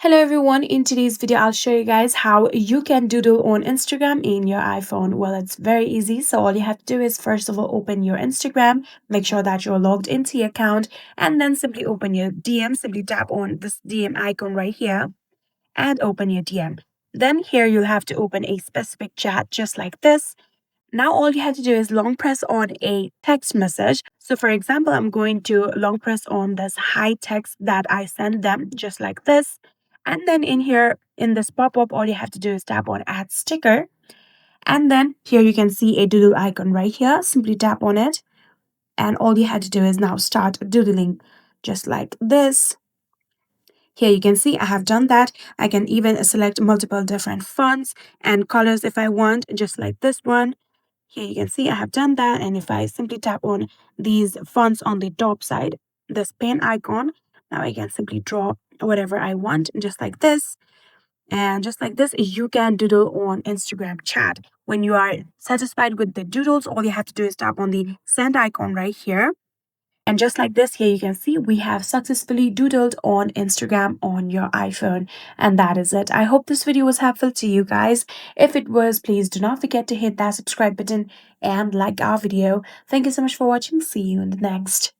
Hello everyone, in today's video I'll show you guys how you can doodle on Instagram in your iPhone. Well, it's very easy. So all you have to do is first of all open your Instagram, make sure that you're logged into your account, and then simply open your DM. Simply tap on this DM icon right here and open your DM. Then here you'll have to open a specific chat just like this. Now all you have to do is long press on a text message. So for example, I'm going to long press on this hi text that I sent them just like this. And then in here in this pop-up, all you have to do is tap on add sticker. And then here you can see a doodle icon right here. Simply tap on it. And all you had to do is now start doodling just like this. Here you can see I have done that. I can even select multiple different fonts and colors if I want, just like this one. Here you can see I have done that, and if I simply tap on these fonts on the top side, this pen icon, now I can simply draw whatever I want, just like this. And just like this, you can doodle on Instagram chat. When you are satisfied with the doodles, all you have to do is tap on the send icon right here. And just like this, here you can see we have successfully doodled on Instagram on your iPhone. And that is it. I hope this video was helpful to you guys. If it was, please do not forget to hit that subscribe button and like our video. Thank you so much for watching. See you in the next.